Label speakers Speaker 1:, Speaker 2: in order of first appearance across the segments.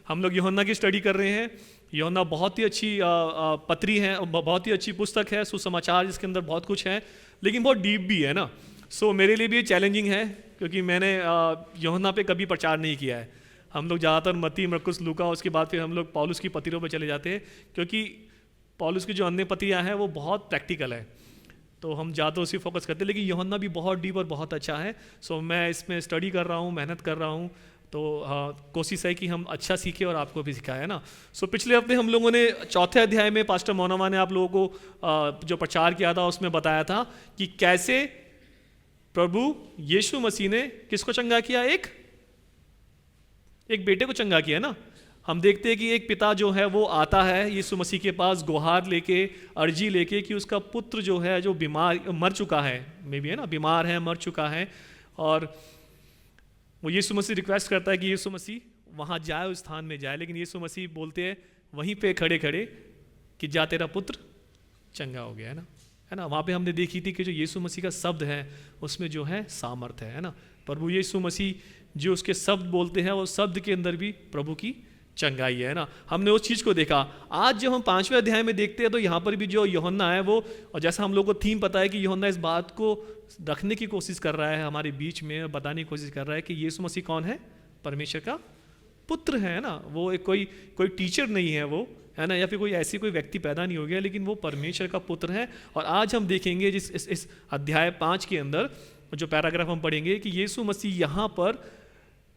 Speaker 1: हम लोग यूहन्ना की स्टडी कर रहे हैं। यूहन्ना बहुत ही अच्छी पत्री है, बहुत ही अच्छी पुस्तक है, सुसमाचार जिसके अंदर बहुत कुछ है, लेकिन बहुत डीप भी है ना। सो मेरे लिए भी चैलेंजिंग है, क्योंकि मैंने यूहन्ना पे कभी प्रचार नहीं किया है। हम लोग ज़्यादातर मत्ती, मरकुस, लूका, उसके बाद फिर हम लोग पौलुस की पत्रियों पर चले जाते हैं, क्योंकि पौलुस की जो अन्य पत्रियाँ हैं वो बहुत प्रैक्टिकल है, तो हम ज़्यादा उसी फोकस करते हैं। लेकिन यूहन्ना भी बहुत डीप और बहुत अच्छा है। सो मैं इसमें स्टडी कर रहा हूँ, मेहनत कर रहा हूँ, तो कोशिश है कि हम अच्छा सीखें और आपको भी सिखाएं, है ना। सो पिछले हफ्ते हम लोगों ने चौथे अध्याय में पास्टर मोनावा ने आप लोगों को जो प्रचार किया था उसमें बताया था कि कैसे प्रभु यीशु मसीह ने किसको चंगा किया, एक बेटे को चंगा किया ना। हम देखते हैं कि एक पिता जो है वो आता है यीशु मसीह के पास गुहार लेके, अर्जी लेके कि उसका पुत्र जो है, जो बीमार मर चुका है, मे बी है ना, बीमार है, मर चुका है, और वो यीशु मसीह रिक्वेस्ट करता है कि यीशु मसीह वहाँ जाए, उस स्थान में जाए। लेकिन यीशु मसीह बोलते हैं वहीं पे खड़े खड़े कि जा तेरा पुत्र चंगा हो गया, है ना। वहाँ पे हमने देखी थी कि जो यीशु मसीह का शब्द है उसमें जो है सामर्थ है ना। प्रभु यीशु मसीह जो उसके शब्द बोलते हैं, वो शब्द के अंदर भी प्रभु की चंगाई है ना। हमने उस चीज़ को देखा। आज जब हम 5वें अध्याय में देखते हैं तो यहाँ पर भी जो यूहन्ना है वो, और जैसा हम लोग को थीम पता है कि यूहन्ना इस बात को रखने की कोशिश कर रहा है हमारे बीच में, बताने की कोशिश कर रहा है कि यीशु मसीह कौन है, परमेश्वर का पुत्र है ना। वो एक कोई टीचर नहीं है वो, है ना, या फिर कोई ऐसी कोई व्यक्ति पैदा नहीं हो गया, लेकिन वो परमेश्वर का पुत्र है। और आज हम देखेंगे इस अध्याय 5 के अंदर जो पैराग्राफ हम पढ़ेंगे कि यीशु मसीह यहाँ पर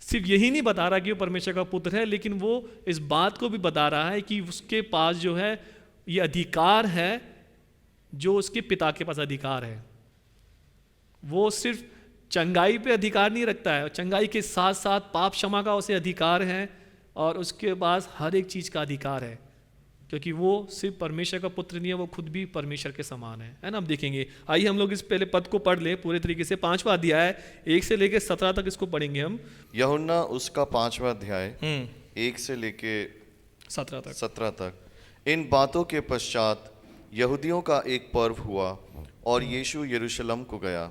Speaker 1: सिर्फ यही नहीं बता रहा कि वो परमेश्वर का पुत्र है, लेकिन वो इस बात को भी बता रहा है कि उसके पास जो है ये अधिकार है जो उसके पिता के पास अधिकार है। वो सिर्फ चंगाई पे अधिकार नहीं रखता है, चंगाई के साथ साथ पाप क्षमा का उसे अधिकार है, और उसके पास हर एक चीज़ का अधिकार है, क्योंकि वो सिर्फ परमेश्वर का पुत्र नहीं है, वो खुद भी परमेश्वर के समान है ना। हम देखेंगे, आइए हम लोग इस पहले पद को पढ़ ले पूरे तरीके से। 5वां अध्याय 1 से लेके 17 तक इसको पढ़ेंगे हम।
Speaker 2: यूहन्ना उसका 5वां अध्याय 1 से लेके 17 तक। इन बातों के पश्चात यहूदियों का एक पर्व हुआ और यीशु यरूशलेम को गया।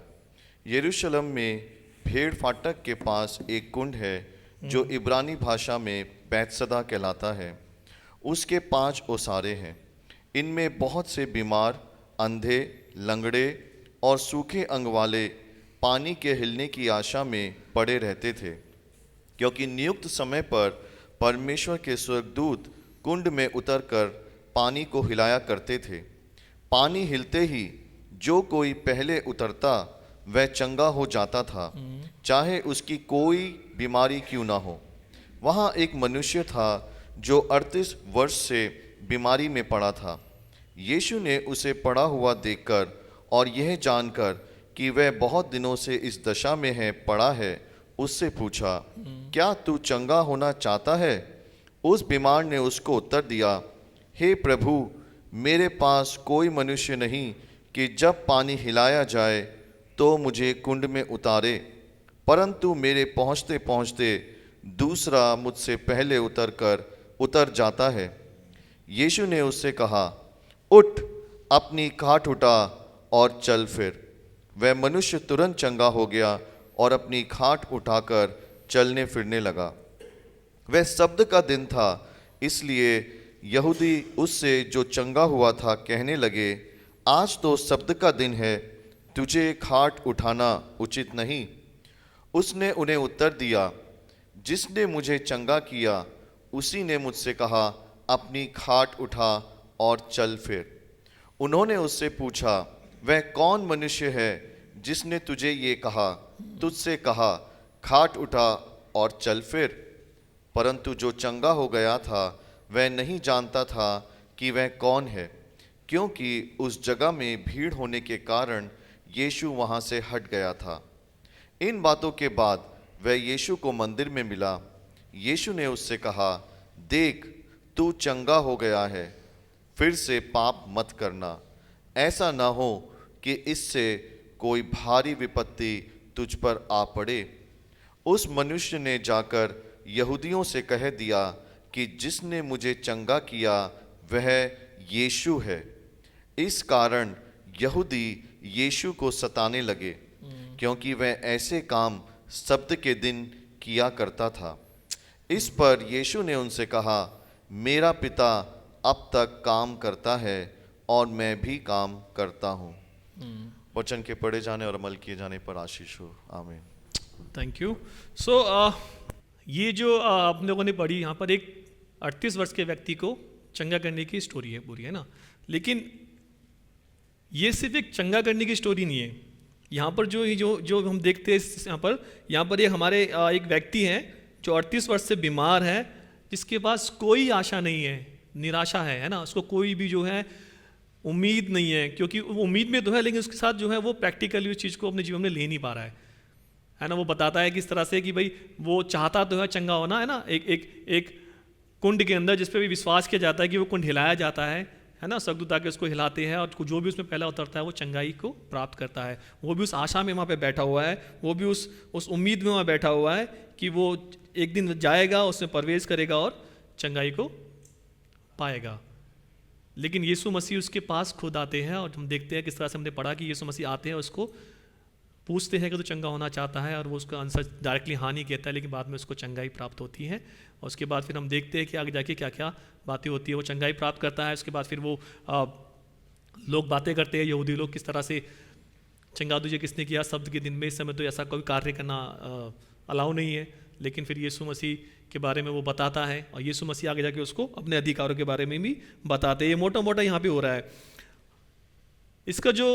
Speaker 2: यरूशलेम में भेड़ फाटक के पास एक कुंड है जो इब्रानी भाषा में बैतसदा कहलाता है। उसके 5 ओसारे हैं। इनमें बहुत से बीमार, अंधे, लंगड़े और सूखे अंग वाले पानी के हिलने की आशा में पड़े रहते थे, क्योंकि नियुक्त समय पर परमेश्वर के स्वर्गदूत कुंड में उतरकर पानी को हिलाया करते थे। पानी हिलते ही जो कोई पहले उतरता वह चंगा हो जाता था, चाहे उसकी कोई बीमारी क्यों ना हो। वहाँ एक मनुष्य था जो 38 वर्ष से बीमारी में पड़ा था। यीशु ने उसे पड़ा हुआ देखकर और यह जानकर कि वह बहुत दिनों से इस दशा में पड़ा है, उससे पूछा, क्या तू चंगा होना चाहता है? उस बीमार ने उसको उत्तर दिया, हे प्रभु, मेरे पास कोई मनुष्य नहीं कि जब पानी हिलाया जाए तो मुझे कुंड में उतारे, परंतु मेरे पहुँचते पहुँचते दूसरा मुझसे पहले उतर जाता है। यीशु ने उससे कहा, उठ, अपनी खाट उठा और चल फिर। वह मनुष्य तुरंत चंगा हो गया और अपनी खाट उठाकर चलने फिरने लगा। वह सब्त का दिन था, इसलिए यहूदी उससे जो चंगा हुआ था कहने लगे, आज तो सब्त का दिन है, तुझे खाट उठाना उचित नहीं। उसने उन्हें उत्तर दिया, जिसने मुझे चंगा किया उसी ने मुझसे कहा, अपनी खाट उठा और चल फिर। उन्होंने उससे पूछा, वह कौन मनुष्य है जिसने तुझसे कहा खाट उठा और चल फिर? परंतु जो चंगा हो गया था वह नहीं जानता था कि वह कौन है, क्योंकि उस जगह में भीड़ होने के कारण यीशु वहाँ से हट गया था। इन बातों के बाद वह यीशु को मंदिर में मिला। यीशु ने उससे कहा, देख, तू चंगा हो गया है, फिर से पाप मत करना, ऐसा न हो कि इससे कोई भारी विपत्ति तुझ पर आ पड़े। उस मनुष्य ने जाकर यहूदियों से कह दिया कि जिसने मुझे चंगा किया वह यीशु है। इस कारण यहूदी यीशु को सताने लगे, क्योंकि वह ऐसे काम सब्त के दिन किया करता था। इस पर यीशु ने उनसे कहा, मेरा पिता अब तक काम करता है और मैं भी काम करता हूँ। वचन के पढ़े जाने और अमल किए जाने पर आशीष हो। आमीन।
Speaker 1: Thank you. सो ये जो आप लोगों ने पढ़ी, यहाँ पर एक 38 वर्ष के व्यक्ति को चंगा करने की स्टोरी है पूरी, है ना। लेकिन ये सिर्फ एक चंगा करने की स्टोरी नहीं है। यहाँ पर जो हम देखते हैं यहाँ पर ये हमारे एक व्यक्ति हैं जो 38 वर्ष से बीमार है, जिसके पास कोई आशा नहीं है, निराशा है ना। उसको कोई भी जो है उम्मीद नहीं है, क्योंकि वो उम्मीद में तो है लेकिन उसके साथ जो है वो प्रैक्टिकली उस चीज़ को अपने जीवन में ले नहीं पा रहा है ना। वो बताता है कि इस तरह से कि भाई वो चाहता तो है चंगा होना, है ना। एक कुंड के अंदर जिस पे भी विश्वास किया जाता है कि वो कुंड हिलाया जाता है ना। स्वर्गदूत आके उसको हिलाते हैं और जो भी उसमें पहला उतरता है वो चंगाई को प्राप्त करता है। वो भी उस आशा में वहाँ पे बैठा हुआ है, वो भी उस उम्मीद में वहाँ बैठा हुआ है कि वो एक दिन जाएगा, उसमें प्रवेश करेगा और चंगाई को पाएगा। लेकिन यीशु मसीह उसके पास खुद आते हैं और हम देखते हैं किस तरह से हमने पढ़ा कि यीशु मसीह आते हैं, उसको पूछते हैं कि तो चंगा होना चाहता है, और वो उसका आंसर डायरेक्टली हाँ नहीं कहता है, लेकिन बाद में उसको चंगाई प्राप्त होती है। और उसके बाद फिर हम देखते हैं कि आगे जाके क्या क्या बातें होती है। वो चंगाई प्राप्त करता है, उसके बाद फिर वो लोग बातें करते हैं, यहूदी लोग, किस तरह से चंगा तुझे किसने किया, शब्द के दिन में इस समय तो ऐसा कोई कार्य करना अलाउ नहीं है। लेकिन फिर यीशु मसीह के बारे में वो बताता है और यीशु मसीह आगे जाके उसको अपने अधिकारों के बारे में भी बताते हैं। ये मोटा मोटा यहाँ पे हो रहा है। इसका जो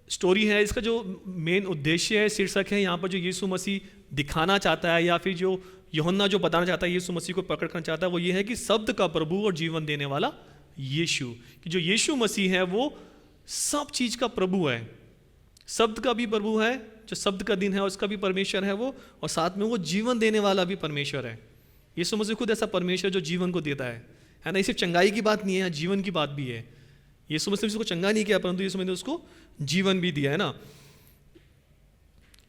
Speaker 1: स्टोरी है, इसका जो मेन उद्देश्य है, शीर्षक है यहाँ पर, जो यीशु मसीह दिखाना चाहता है या फिर जो यूहन्ना जो बताना चाहता है, यीशु मसीह को प्रकट करना चाहता है, वो ये है कि शब्द का प्रभु और जीवन देने वाला यीशु, कि जो यीशु मसीह है वो सब चीज़ का प्रभु है, शब्द का भी प्रभु है, जो शब्द का दिन है उसका भी परमेश्वर है वो, और साथ में वो जीवन देने वाला भी परमेश्वर है। यीशु मसीह खुद ऐसा परमेश्वर जो जीवन को देता है ना। इसे चंगाई की बात नहीं है, जीवन की बात भी है। यीशु मसीह ने उसको चंगा नहीं किया, परंतु यीशु मसीह ने उसको जीवन भी दिया, है ना।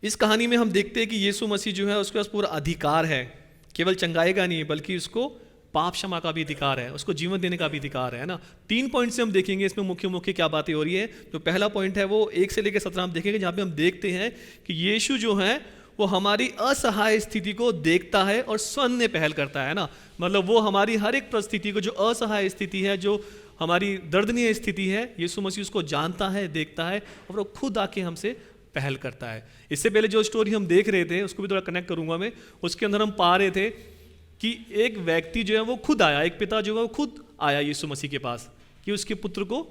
Speaker 1: इस कहानी में हम देखते हैं कि यीशु मसीह जो है उसके पास पूरा अधिकार है, केवल चंगाई का नहीं बल्कि उसको पाप क्षमा का भी अधिकार है, उसको जीवन देने का भी अधिकार है ना। 3 पॉइंट से हम देखेंगे इसमें मुख्य क्या बातें हो रही है। जो पहला पॉइंट है वो 1 से लेकर 17 हम देखेंगे, जहाँ पे हम देखते हैं कि यीशु जो है वो हमारी असहाय स्थिति को देखता है और स्वयं पहल करता है ना। मतलब वो हमारी हर एक परिस्थिति को, जो असहाय स्थिति है, जो हमारी दर्दनीय स्थिति है, यीशु मसीह उसको जानता है, देखता है और वो खुद आके हमसे पहल करता है। इससे पहले जो स्टोरी हम देख रहे थे उसको भी थोड़ा कनेक्ट करूंगा मैं। उसके अंदर हम पा रहे थे कि एक व्यक्ति जो है वो खुद आया, एक पिता जो है वो खुद आया यीशु मसीह के पास कि उसके पुत्र को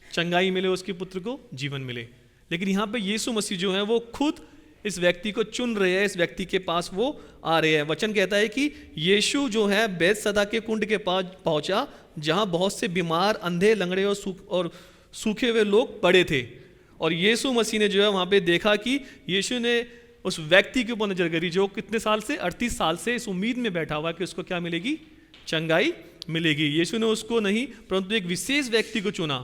Speaker 1: चंगाई मिले, उसके पुत्र को जीवन मिले। लेकिन यहाँ पे यीशु मसीह जो है वो खुद इस व्यक्ति को चुन रहे हैं, इस व्यक्ति के पास वो आ रहे हैं। वचन कहता है कि यीशु जो है बैतसैदा के कुंड के पास पहुंचा, जहां बहुत से बीमार, अंधे, लंगड़े और सूखे हुए लोग पड़े थे। और यीशु मसीह ने जो है वहां पे देखा कि यीशु ने उस व्यक्ति के ऊपर नजर करी जो कितने साल से, 38 साल से इस उम्मीद में बैठा हुआ कि उसको क्या मिलेगी, चंगाई मिलेगी। यीशु ने उसको नहीं परंतु एक विशेष व्यक्ति को चुना।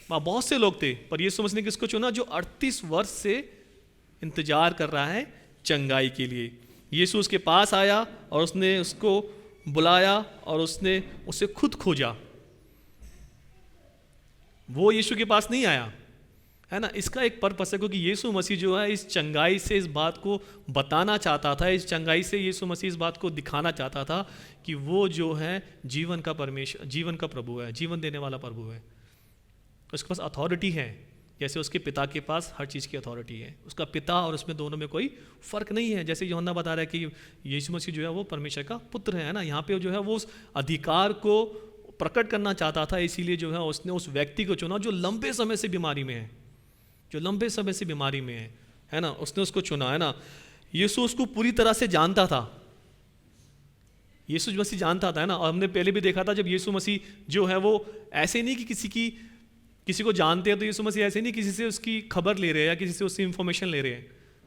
Speaker 1: वहां बहुत से लोग थे पर यीशु मसीह ने किसको चुना, जो 38 वर्ष से इंतजार कर रहा है चंगाई के लिए। यीशु उसके पास आया और उसने उसको बुलाया और उसने उसे खुद खोजा। वो यीशु के पास नहीं आया, है ना। इसका एक पर्पस है क्योंकि यीशु मसीह जो है इस चंगाई से इस बात को बताना चाहता था, इस चंगाई से यीशु मसीह इस बात को दिखाना चाहता था कि वो जो है जीवन का परमेश्वर, जीवन का प्रभु है, जीवन देने वाला प्रभु है। उसके पास अथॉरिटी है, जैसे उसके पिता के पास हर चीज़ की अथॉरिटी है। उसका पिता और उसमें दोनों में कोई फर्क नहीं है। जैसे यूहन्ना बता रहा है कि यीशु मसीह जो है वो परमेश्वर का पुत्र है ना। यहाँ पे जो है वो उस अधिकार को प्रकट करना चाहता था, इसीलिए जो है उसने उस व्यक्ति को चुना जो लंबे समय से बीमारी में है, जो लंबे समय से बीमारी में है ना। उसने उसको चुना, है ना। यीशु उसको पूरी तरह से जानता था, यीशु मसीह जानता था, है ना। और हमने पहले भी देखा था जब यीशु मसीह जो है वो ऐसे नहीं कि किसी को जानते हैं तो यीशु मसीह ऐसे नहीं किसी से उसकी खबर ले रहे हैं या किसी से उसकी इंफॉर्मेशन ले रहे हैं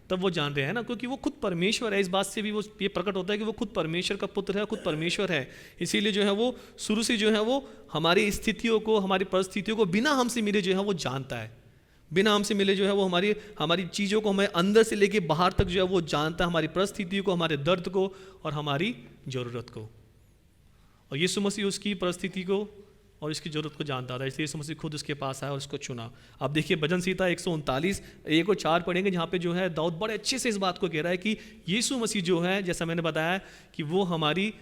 Speaker 1: तब वो जान रहे हैं ना, क्योंकि वो खुद परमेश्वर है। इस बात से भी वो ये प्रकट होता है कि वो खुद परमेश्वर का पुत्र है, खुद परमेश्वर है। इसीलिए जो है वो शुरू से जो है वो हमारी स्थितियों को, हमारी परिस्थितियों को बिना हमसे मिले जो है वो जानता है, बिना हमसे मिले जो है वो हमारी चीज़ों को, हमें अंदर से लेके बाहर तक जो है वो जानता है, हमारी परिस्थितियों को, हमारे दर्द को और हमारी ज़रूरत को। और यीशु मसीह उसकी परिस्थिति को और इसकी ज़रूरत को जानता था, इसलिए यीशु मसीह खुद उसके पास आया और उसको चुना। अब देखिए भजन संहिता 139 1 और 4 पढ़ेंगे, जहाँ पे जो है दाऊद बड़े अच्छे से इस बात को कह रहा है कि यीशु मसीह जो है, जैसा मैंने बताया कि वो हमारी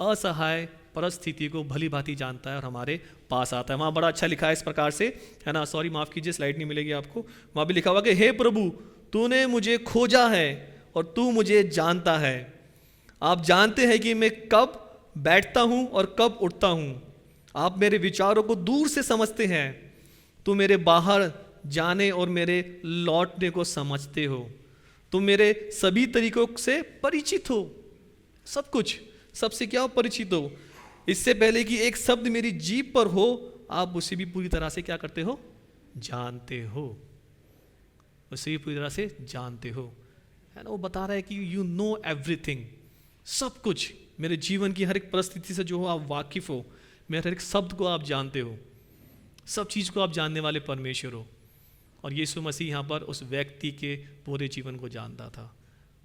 Speaker 1: असहाय परिस्थिति को भली भांति जानता है और हमारे पास आता है। वहाँ बड़ा अच्छा लिखा है इस प्रकार से, है ना, सॉरी माफ़ कीजिए स्लाइड नहीं मिलेगी आपको, वहाँ भी लिखा हुआ कि हे प्रभु तूने मुझे खोजा है और तू मुझे जानता है। आप जानते हैं कि मैं कब बैठता हूँ और कब उठता हूँ। आप मेरे विचारों को दूर से समझते हैं। तुम मेरे बाहर जाने और मेरे लौटने को समझते हो। तुम मेरे सभी तरीकों से परिचित हो। सब कुछ, सबसे क्या परिचित हो? इससे पहले कि एक शब्द मेरी जीभ पर हो, आप उसे भी पूरी तरह से क्या करते हो? जानते हो। उसे भी पूरी तरह से जानते हो, है ना। वो बता रहा है कि यू नो एवरीथिंग, सब कुछ, मेरे जीवन की हर एक परिस्थिति से जो हो आप वाकिफ हो, मेरे हर एक शब्द को आप जानते हो, सब चीज़ को आप जानने वाले परमेश्वर हो। और यीशु मसीह यहाँ पर उस व्यक्ति के पूरे जीवन को जानता था।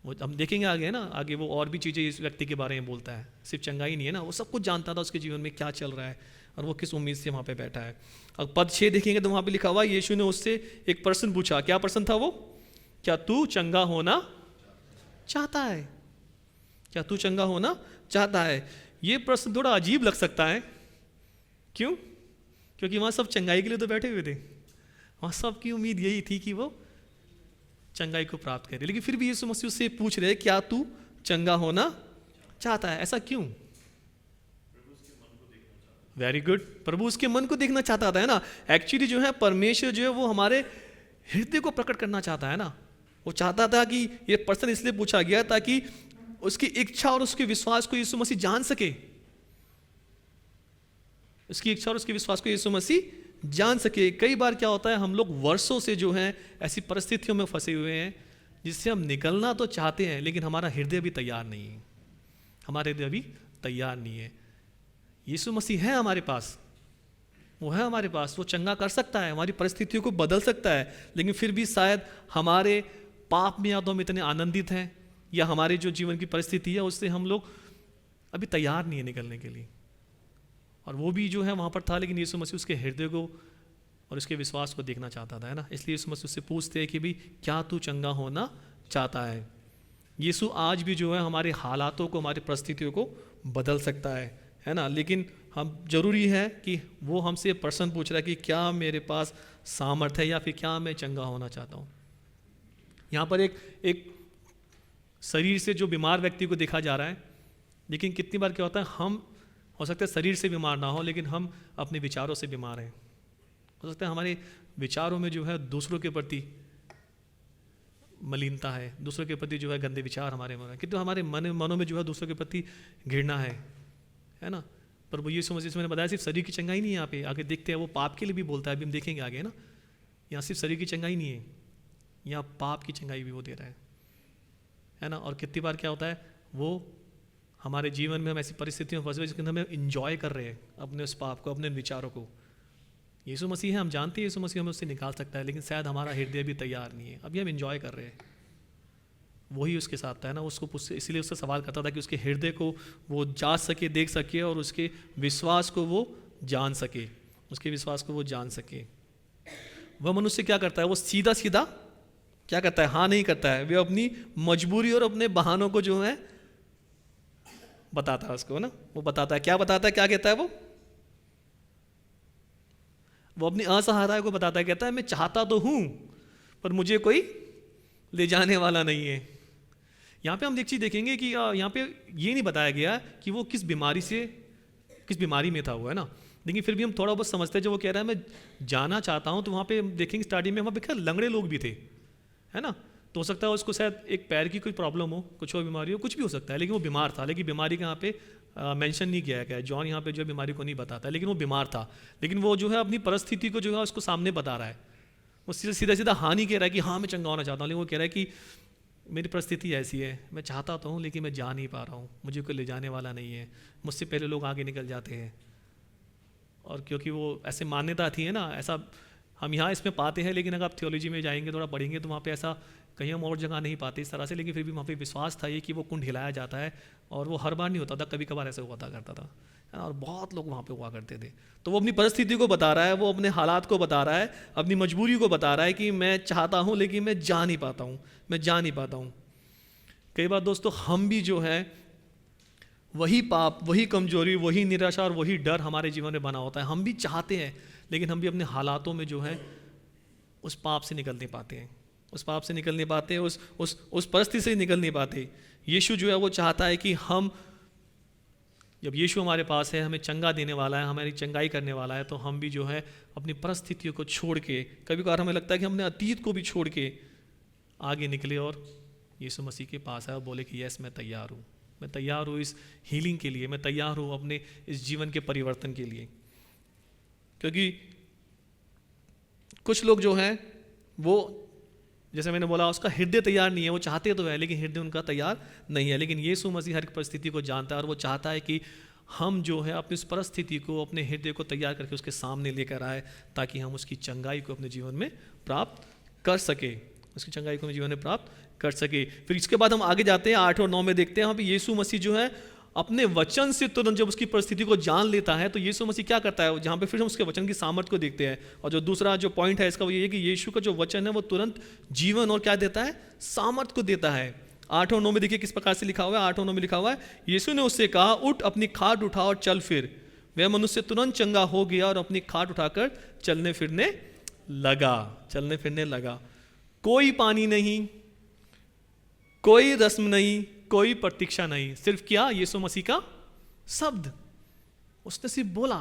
Speaker 1: वो हम देखेंगे आगे ना, आगे वो और भी चीज़ें इस व्यक्ति के बारे में बोलता है, सिर्फ चंगाई नहीं है ना, वो सब कुछ जानता था उसके जीवन में क्या चल रहा है और वो किस उम्मीद से वहाँ पे बैठा है। अब पद 6 देखेंगे तो वहाँ पे लिखा हुआ, यीशु ने उससे एक प्रश्न पूछा। क्या प्रश्न था वो? क्या तू चंगा होना चाहता है? क्या तू चंगा होना चाहता है? ये प्रश्न थोड़ा अजीब लग सकता है। क्यों? क्योंकि वहाँ सब चंगाई के लिए तो बैठे हुए थे, वहाँ सबकी उम्मीद यही थी कि वो चंगाई को प्राप्त करे। लेकिन फिर भी यीशु मसीह उससे पूछ रहे, क्या तू चंगा होना चाहता है? ऐसा क्यों? वेरी गुड, प्रभु उसके मन को देखना चाहता था, है ना। एक्चुअली जो है परमेश्वर जो है वो हमारे हृदय को प्रकट करना चाहता है ना। वो चाहता था कि ये प्रश्न इसलिए पूछा गया ताकि उसकी इच्छा और उसके विश्वास को यीशु मसीह जान सके। उसकी इच्छा और उसके विश्वास को यीशु मसीह जान सके। कई बार क्या होता है, हम लोग वर्षों से जो है ऐसी परिस्थितियों में फंसे हुए हैं जिससे हम निकलना तो चाहते हैं, लेकिन हमारा हृदय भी तैयार नहीं है। हमारे हृदय भी तैयार नहीं है। यीशु मसीह है हमारे पास, वो है हमारे पास, वो चंगा कर सकता है, हमारी परिस्थितियों को बदल सकता है, लेकिन फिर भी शायद हमारे पाप में या तो हम इतने आनंदित हैं, या हमारे जो जीवन की परिस्थिति है उससे हम लोग अभी तैयार नहीं है निकलने के लिए। और वो भी जो है वहाँ पर था, लेकिन यीशु मसीह उसके हृदय को और उसके विश्वास को देखना चाहता था, है ना। इसलिए यीशु मसीह उससे पूछते हैं कि भाई क्या तू चंगा होना चाहता है? यीशु आज भी जो है हमारे हालातों को, हमारी परिस्थितियों को बदल सकता है ना। लेकिन हम जरूरी है कि वो हमसे प्रश्न पूछ रहा है कि क्या मेरे पास सामर्थ्य है या फिर क्या मैं चंगा होना चाहता हूँ। यहाँ पर एक शरीर से जो बीमार व्यक्ति को देखा जा रहा है, लेकिन कितनी बार क्या होता है, हम हो सकता है शरीर से बीमार ना हो, लेकिन हम अपने विचारों से बीमार हैं। हो सकता है हमारे विचारों में जो है दूसरों के प्रति मलिनता है, दूसरों के प्रति जो है गंदे विचार हमारे मन में, किंतु हमारे मनों में जो है दूसरों के प्रति घृणा है ना। पर वो यीशु मसीह, मैंने बताया सिर्फ शरीर की चंगाई नहीं है। यहाँ पे आगे देखते हैं वो पाप के लिए भी बोलता है, अभी हम देखेंगे आगे ना। यहाँ सिर्फ शरीर की चंगाई नहीं है, यहाँ पाप की चंगाई भी वो दे रहा है ना। और कितनी बार क्या होता है, वो हमारे जीवन में हम ऐसी परिस्थितियों में फंसे हुए जिसके अंदर हम इंजॉय कर रहे हैं अपने उस पाप को, अपने विचारों को। यीशु मसीह है, हम जानते हैं यीशु मसीह हमें उससे निकाल सकता है, लेकिन शायद हमारा हृदय भी तैयार नहीं है, अभी हम इंजॉय कर रहे हैं। वही उसके साथ था, है ना। उसको इसलिए उससे सवाल करता था कि उसके हृदय को वो जांच सके, देख सके, और उसके विश्वास को वो जान सके, उसके विश्वास को वो जान सके। वह मनुष्य क्या करता है, वो सीधा सीधा क्या करता है, हाँ नहीं करता है। वे अपनी मजबूरी और अपने बहानों को जो है बताता है उसको, ना। वो बताता है, क्या बताता है, क्या कहता है वो अपनी असहायता को बताता है। कहता है मैं चाहता तो हूं पर मुझे कोई ले जाने वाला नहीं है। यहाँ पे हम एक चीज़ देखेंगे कि यहाँ पे ये नहीं बताया गया कि वो किस बीमारी में था वो, है ना। लेकिन फिर भी हम थोड़ा बहुत समझते हैं। जब वो कह रहा है मैं जाना चाहता हूँ, तो वहाँ पे देखेंगे स्टार्टिंग में वहाँ पे क्या लंगड़े लोग भी थे, है ना। तो हो सकता है उसको शायद एक पैर की कोई प्रॉब्लम हो, कुछ और बीमारी हो, कुछ भी हो सकता है, लेकिन वो बीमार था। लेकिन बीमारी का यहाँ पे मेंशन नहीं किया गया। जॉन यहाँ पे जो बीमारी को नहीं बताता, लेकिन वो बीमार था। लेकिन वो जो है अपनी परिस्थिति को जो है उसको सामने बता रहा है। वो सीधा सीधा हाँ नहीं कह रहा है कि हाँ मैं चंगा होना चाहता हूँ, लेकिन वो कह रहा है कि मेरी परिस्थिति ऐसी है, मैं चाहता तो हूँ लेकिन मैं जा नहीं पा रहा हूँ, मुझे कोई ले जाने वाला नहीं है, मुझसे पहले लोग आगे निकल जाते हैं। और क्योंकि वो ऐसे मान्यता थी, है ना, ऐसा हम यहाँ इसमें पाते हैं, लेकिन अगर आप थियोलॉजी में जाएंगे, थोड़ा पढ़ेंगे, तो वहाँ पे ऐसा कहीं हम और जगह नहीं पाते इस तरह से। लेकिन फिर भी वहाँ पे विश्वास था ये कि वो कुंड हिलाया जाता है, और वो हर बार नहीं होता था, कभी कभार ऐसे हुआ करता था, है ना। और बहुत लोग वहाँ पे हुआ करते थे। तो वो अपनी परिस्थिति को बता रहा है, वो अपने हालात को बता रहा है, अपनी मजबूरी को बता रहा है कि मैं चाहता हूँ लेकिन मैं जा नहीं पाता हूँ, मैं जा नहीं पाता हूँ। कई बार दोस्तों हम भी जो है वही पाप, वही कमजोरी, वही निराशा और वही डर हमारे जीवन में बना होता है। हम भी चाहते हैं, लेकिन हम भी अपने हालातों में जो है उस पाप से निकल नहीं पाते हैं, उस पाप से निकल नहीं पाते, उस परिस्थिति से निकल नहीं पाते। यीशु जो है वो चाहता है कि हम, जब यीशु हमारे पास है, हमें चंगा देने वाला है, हमारी चंगाई करने वाला है, तो हम भी जो है अपनी परिस्थितियों को छोड़ के, कभी कभार हमें लगता है कि हमने अतीत को भी छोड़ के आगे निकले और यीशु मसीह के पास आए और बोले कि यस मैं तैयार हूँ, मैं तैयार हूँ इस हीलिंग के लिए, मैं तैयार हूँ अपने इस जीवन के परिवर्तन के लिए। क्योंकि कुछ लोग जो हैं वो, जैसे मैंने बोला, उसका हृदय तैयार नहीं है, वो चाहते तो है लेकिन हृदय उनका तैयार नहीं है। लेकिन यीशु मसीह हर परिस्थिति को जानता है और वो चाहता है कि हम जो है अपनी उस परिस्थिति को, अपने हृदय को तैयार करके उसके सामने लेकर आए, ताकि हम उसकी चंगाई को अपने जीवन में प्राप्त कर सके, उसकी चंगाई को अपने जीवन में प्राप्त कर सके। फिर इसके बाद हम आगे जाते हैं, 8 और 9 में देखते हैं वहाँ पे यीशु मसीह जो है अपने वचन से तुरंत जब उसकी परिस्थिति को जान लेता है, तो यीशु मसीह क्या करता है, जहाँ पे फिर हम उसके वचन की सामर्थ्य को देखते हैं। और जो दूसरा जो पॉइंट है इसका वो ये है कि यीशु का जो वचन है वो तुरंत जीवन और क्या देता है, सामर्थ्य को देता है। 8 और 9 में देखिए किस प्रकार से लिखा हुआ है। 8 और 9 में लिखा हुआ है, यीशु ने उससे कहा, उठ अपनी खाट उठा और चल फिर। वह मनुष्य तुरंत चंगा हो गया और अपनी खाट उठाकर चलने फिरने लगा। कोई पानी नहीं, कोई रस्म नहीं, कोई प्रतीक्षा नहीं, सिर्फ क्या, यीशु मसीह का शब्द। उसने सिर्फ बोला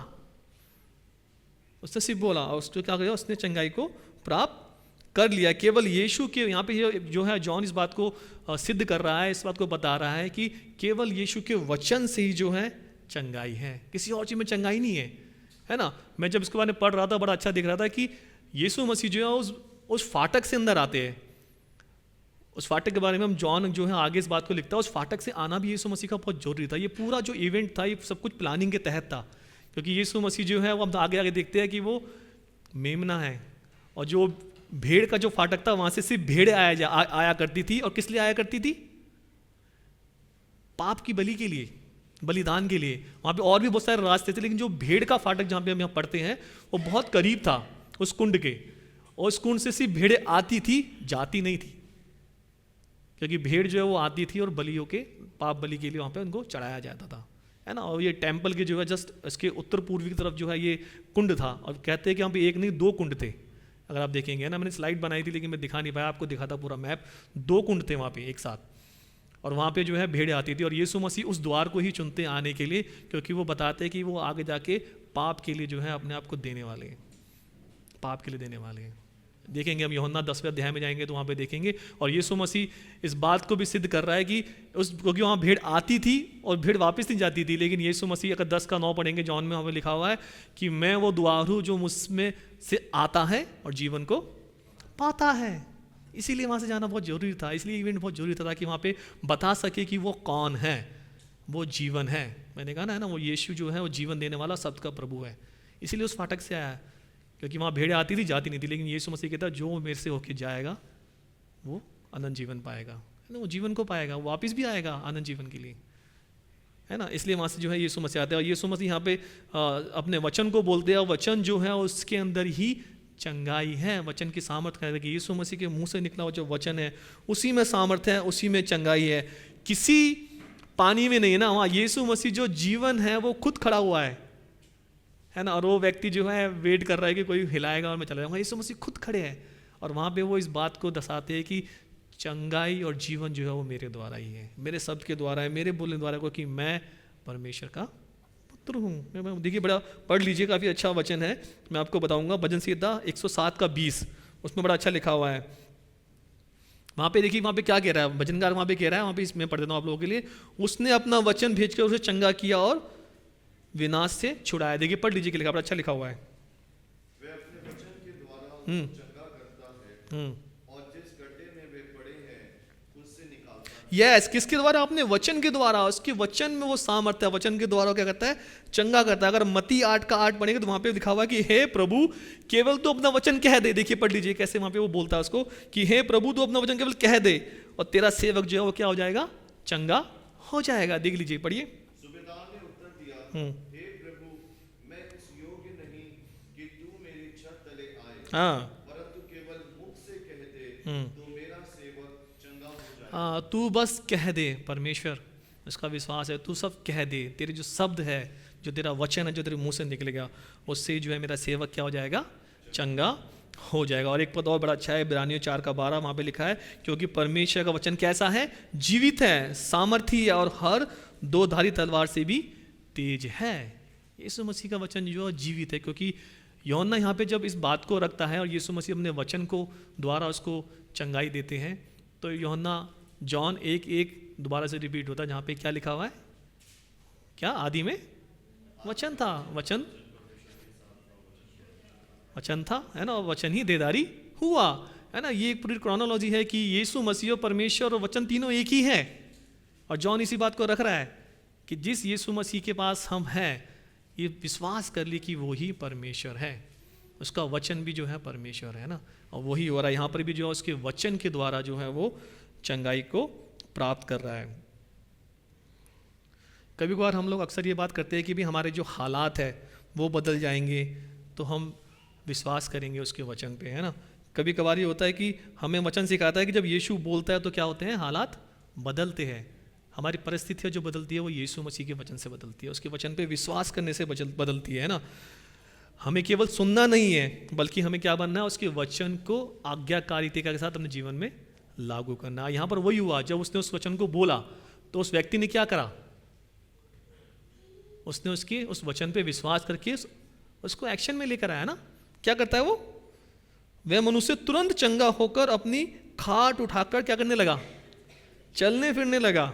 Speaker 1: और उसने क्या किया, उसने चंगाई को प्राप्त कर लिया। केवल यीशु के, यहाँ पे जो है जॉन इस बात को सिद्ध कर रहा है, इस बात को बता रहा है कि केवल यीशु के वचन से ही जो है चंगाई है, किसी और चीज में चंगाई नहीं है ना। मैं जब इसके बारे में पढ़ रहा था, बड़ा अच्छा दिख रहा था कि यीशु मसीह जो है उस फाटक से अंदर आते हैं। उस फाटक के बारे में हम जॉन जो है आगे इस बात को लिखता है, उस फाटक से आना भी यीशु मसीह का बहुत जरूरी था। ये पूरा जो इवेंट था, ये सब कुछ प्लानिंग के तहत था, क्योंकि यीशु मसीह जो है वो हम आगे देखते हैं कि वो मेमना है, और जो भेड़ का जो फाटक था वहां से सिर्फ भेड़ आया करती थी। और किस लिए आया करती थी, पाप की बलि के लिए, बलिदान के लिए। वहां पे और भी बहुत सारे रास्ते थे, लेकिन जो भेड़ का फाटक जहां पे हम यहाँ पढ़ते हैं वो बहुत करीब था उस कुंड के, और उस कुंड से सिर्फ भेड़ें आती थी, जाती नहीं थी, क्योंकि भेड़ जो है वो आती थी और बलियों के, पाप बलि के लिए वहाँ पे उनको चढ़ाया जाता था, है ना। और ये टेंपल के जो है जस्ट इसके उत्तर पूर्वी की तरफ जो है ये कुंड था, और कहते हैं कि यहाँ पे एक नहीं 2 कुंड थे। अगर आप देखेंगे ना, मैंने स्लाइड बनाई थी लेकिन मैं दिखा नहीं पाया, आपको दिखाता पूरा मैप। 2 कुंड थे वहाँ पे एक साथ, और वहाँ पे जो है भेड़ आती थी। और यीशु मसीह उस द्वार को ही चुनते आने के लिए, क्योंकि वो बताते हैं कि वो आगे जाके पाप के लिए जो है अपने आप को देने वाले हैं, पाप के लिए देने वाले हैं। देखेंगे हम यूहन्ना 10वें अध्याय में जाएंगे तो वहाँ पे देखेंगे। और यीशु मसीह इस बात को भी सिद्ध कर रहा है कि क्योंकि वहाँ भेड़ आती थी और भेड़ वापस नहीं जाती थी, लेकिन यीशु मसीह अगर 10 का 9 पढ़ेंगे जॉन में, हमें लिखा हुआ है कि मैं वो द्वार हूँ जो मुझमें से आता है और जीवन को पाता है। इसीलिए वहाँ से जाना बहुत जरूरी था, इसलिए इवेंट बहुत जरूरी था, ताकि वहाँ पे बता सके कि वो कौन है, वो जीवन है। मैंने कहा ना, वो यीशु जो है वो जीवन देने वाला शब्द का प्रभु है, इसीलिए उस फाटक से आया, क्योंकि वहाँ भेड़ें आती थी, जाती नहीं थी। लेकिन यीशु मसीह कहता है जो मेरे से होके जाएगा वो अनंत जीवन पाएगा, है ना, वो जीवन को पाएगा, वो वापस भी आएगा अनंत जीवन के लिए, है ना। इसलिए वहाँ से जो है यीशु मसीह आते हैं, और यीशु मसीह यहाँ पे अपने वचन को बोलते हैं, और वचन जो है उसके अंदर ही चंगाई है, वचन की सामर्थ्य है कि यीशु मसीह के मुंह से निकला हुआ जो वचन है उसी में सामर्थ्य है, उसी में चंगाई है, किसी पानी में नहीं है ना। वहाँ यीशु मसीह जो जीवन है वो खुद खड़ा हुआ है ना, और वो व्यक्ति जो है वेट कर रहा है कि कोई हिलाएगा और मैं चला जाऊँगा। यीशु मसीह खुद खड़े हैं, और वहाँ पे वो इस बात को दर्शाते हैं कि चंगाई और जीवन जो है वो मेरे द्वारा ही है, मेरे शब्द के द्वारा है, मेरे बोलने द्वारा, क्योंकि मैं परमेश्वर का पुत्र हूँ। देखिए बड़ा पढ़ लीजिए, काफ़ी अच्छा वचन है, मैं आपको बताऊँगा। भजन संहिता 107 का 20, उसमें बड़ा अच्छा लिखा हुआ है। वहाँ पे देखिए, वहाँ पे क्या कह रहा है भजनकार, वहाँ पे कह रहा है, वहाँ पे इसमें पढ़ देता हूँ आप लोगों के लिए, उसने अपना वचन भेजकर उसे चंगा किया और विनाश से छुड़ाया। देखिए पढ़ लीजिए, लिखा बड़ा अच्छा लिखा हुआ है।
Speaker 2: वे अपने वचन के द्वारा उनको चंगा करता है, और जिस गड्ढे में वे पड़े हैं उससे निकालता है।
Speaker 1: यस, किसके द्वारा? अपने वचन के द्वारा। उसके वचन में वो सामर्थ्य है, वचन के द्वारा क्या करता है? चंगा करता है। अगर मत्ती 8:8 पढ़ेंगे तो वहां पे लिखा हुआ है कि हे प्रभु केवल तो अपना वचन कह दे। देखिए पढ़ लीजिए कैसे वहां पे वो बोलता है उसको कि हे प्रभु तो अपना वचन केवल कह दे और तेरा सेवक जो है वो क्या हो जाएगा? चंगा हो जाएगा। देख लीजिए, पढ़िए।
Speaker 2: सूबेदार ने उत्तर दिया, हे प्रभु, मैं इस योग्य नहीं कि तू मेरी छत तले आए,
Speaker 1: हाँ,
Speaker 2: परंतु केवल मुख से कह दे तो मेरा सेवक चंगा हो जाए।
Speaker 1: हाँ, तू बस कह दे। परमेश्वर उसका विश्वास है, तू सब कह दे। तेरे जो शब्द है, जो तेरा वचन है, जो तेरे मुंह से निकलेगा, उससे जो है मेरा सेवक क्या हो जाएगा? चंगा हो जाएगा। और एक पद और बड़ा अच्छा है, इब्रानियों 4:12, वहाँ पे लिखा है क्योंकि परमेश्वर का वचन कैसा है? जीवित है, सामर्थी है और हर दो धारी तलवार से भी तेज है। यीशु मसीह का वचन जो है जीवित है, क्योंकि यूहन्ना यहाँ पे जब इस बात को रखता है और यीशु मसीह अपने वचन को द्वारा उसको चंगाई देते हैं, तो यूहन्ना जॉन 1:1 दोबारा से रिपीट होता है, जहाँ पे क्या लिखा हुआ है? क्या? आदि में वचन था, वचन था, है ना, वचन ही देदारी हुआ, है ना। ये एक पूरी क्रोनोलॉजी है कि यीशु मसीह, परमेश्वर और वचन तीनों एक ही है। और जॉन इसी बात को रख रहा है कि जिस यीशु मसीह के पास हम हैं, ये विश्वास कर ली कि वो ही परमेश्वर है, उसका वचन भी जो है परमेश्वर है ना। और वही हो रहा है यहाँ पर भी, जो है उसके वचन के द्वारा जो है वो चंगाई को प्राप्त कर रहा है। कभी कभार हम लोग अक्सर ये बात करते हैं कि भी हमारे जो हालात है वो बदल जाएंगे तो हम विश्वास करेंगे उसके वचन पे, है ना। कभी कभार ये होता है कि हमें वचन सिखाता है कि जब यीशु बोलता है तो क्या होते हैं? हालात बदलते हैं। हमारी परिस्थितियाँ जो बदलती है वो यीशु मसीह के वचन से बदलती है, उसके वचन पे विश्वास करने से बदलती है ना। हमें केवल सुनना नहीं है, बल्कि हमें क्या बनना है? उसके वचन को आज्ञाकारिता के साथ अपने जीवन में लागू करना है। यहाँ पर वही हुआ, जब उसने उस वचन को बोला तो उस व्यक्ति ने क्या करा? उसने उसके उस वचन पे विश्वास करके उसको एक्शन में लेकर आया ना। क्या करता है वो? वह मनुष्य तुरंत चंगा होकर अपनी खाट उठाकर क्या करने लगा? चलने फिरने लगा।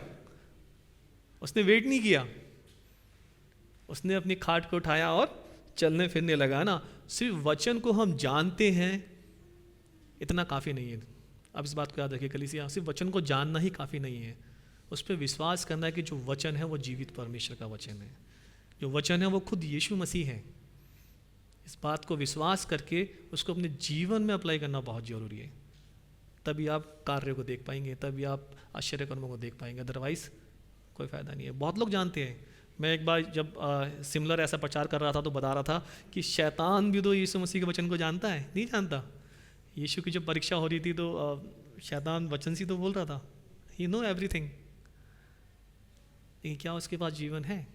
Speaker 1: उसने वेट नहीं किया, उसने अपनी खाट को उठाया और चलने फिरने लगा ना। सिर्फ वचन को हम जानते हैं इतना काफ़ी नहीं है। अब इस बात को याद रखिए कलीसिया, सिर्फ वचन को जानना ही काफ़ी नहीं है, उस पर विश्वास करना है कि जो वचन है वो जीवित परमेश्वर का वचन है, जो वचन है वो खुद यीशु मसीह है। इस बात को विश्वास करके उसको अपने जीवन में अप्लाई करना बहुत ज़रूरी है, तभी आप कार्य को देख पाएंगे, तभी आप आश्चर्य कर्मों को देख पाएंगे, अदरवाइज कोई फ़ायदा नहीं है। बहुत लोग जानते हैं, मैं एक बार जब सिमिलर ऐसा प्रचार कर रहा था तो बता रहा था कि शैतान भी तो यीशु मसीह के वचन को जानता है, नहीं जानता। यीशु की जब परीक्षा हो रही थी तो शैतान वचन से तो बोल रहा था, ही नो एवरीथिंग, लेकिन क्या उसके पास जीवन है?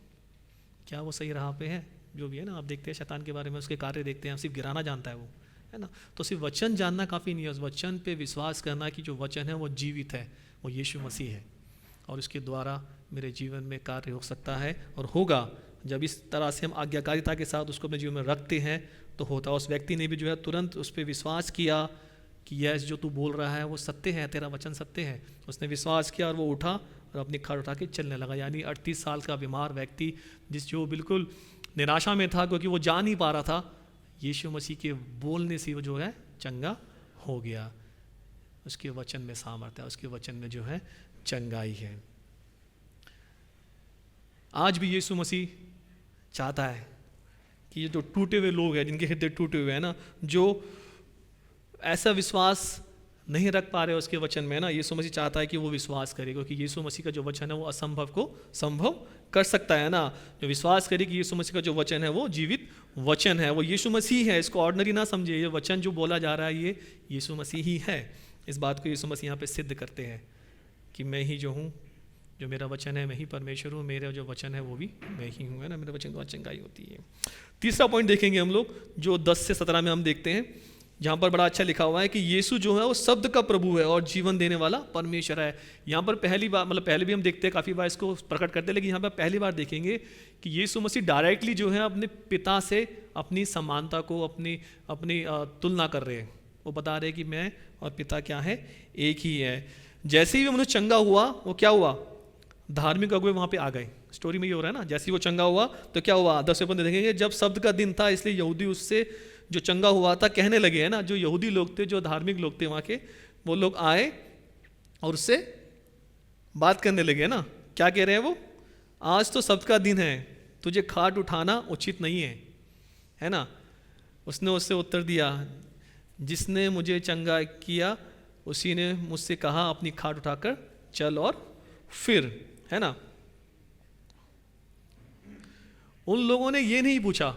Speaker 1: क्या वो सही राह पे है? जो भी है ना, आप देखते हैं शैतान के बारे में, उसके कार्य देखते हैं, सिर्फ गिराना जानता है वो, है ना। तो सिर्फ वचन जानना काफ़ी नहीं है, उस वचन पे विश्वास करना कि जो वचन है वो जीवित है, वो यीशु मसीह है, और उसके द्वारा मेरे जीवन में कार्य हो सकता है और होगा। जब इस तरह से हम आज्ञाकारिता के साथ उसको अपने जीवन में रखते हैं तो होता है। उस व्यक्ति ने भी जो है तुरंत उस पर विश्वास किया कि यस, जो तू बोल रहा है वो सत्य है, तेरा वचन सत्य है। उसने विश्वास किया और वो उठा और अपनी खाट उठा के चलने लगा। यानी 38 साल का बीमार व्यक्ति, जो बिल्कुल निराशा में था क्योंकि वो जा नहीं पा रहा था, यीशु मसीह के बोलने से वो जो है चंगा हो गया। उसके वचन में सामर्थ्य है, उसके वचन में जो है चंगाई है। आज भी यीशु मसीह चाहता है कि ये जो टूटे हुए लोग हैं, जिनके हृदय टूटे हुए हैं ना, जो ऐसा विश्वास नहीं रख पा रहे उसके वचन में ना, यीशु मसीह चाहता है कि वो विश्वास करे, क्योंकि यीशु मसीह का जो वचन है वो असंभव को संभव कर सकता है ना। जो विश्वास करे कि यीशु मसीह का जो वचन है वो जीवित वचन है, वो यीशु मसीह है, इसको ऑर्डिनरी ना समझिए। ये वचन जो बोला जा रहा है ये यीशु मसीह ही है। इस बात को यीशु मसीह यहाँ पे सिद्ध करते हैं कि मैं ही जो हूँ, जो मेरा वचन है मैं ही परमेश्वर हूँ, मेरा जो वचन है वो भी मैं ही हूँ, है ना। मेरे वचन को चंगाई होती है। तीसरा पॉइंट देखेंगे हम लोग, जो 10 से 17 में हम देखते हैं, जहाँ पर बड़ा अच्छा लिखा हुआ है कि यीशु जो है वो शब्द का प्रभु है और जीवन देने वाला परमेश्वर है। यहाँ पर पहली बार, मतलब पहले भी हम देखते हैं, काफ़ी बार इसको प्रकट करते हैं, लेकिन यहाँ पर पहली बार देखेंगे कि यीशु मसीह डायरेक्टली जो है अपने पिता से अपनी समानता को, अपनी तुलना कर रहे हैं। वो बता रहे हैं कि मैं और पिता क्या है, एक ही है। जैसे ही वो मनुष्य चंगा हुआ, वो क्या हुआ? धार्मिक अगुए वहाँ पे आ गए। स्टोरी में ये हो रहा है ना, जैसे ही वो चंगा हुआ तो क्या हुआ? 10वें पद देखेंगे, जब शब्द का दिन था इसलिए यहूदी उससे जो चंगा हुआ था कहने लगे, है ना। जो यहूदी लोग थे, जो धार्मिक लोग थे वहाँ के, वो लोग आए और उससे बात करने लगे ना। क्या कह रहे हैं वो? आज तो सब्त का दिन है, तुझे खाट उठाना उचित नहीं है ना। उसने उससे उत्तर दिया, जिसने मुझे चंगा किया उसी ने मुझसे कहा, अपनी खाट उठाकर चल और फिर, है ना। उन लोगों ने ये नहीं पूछा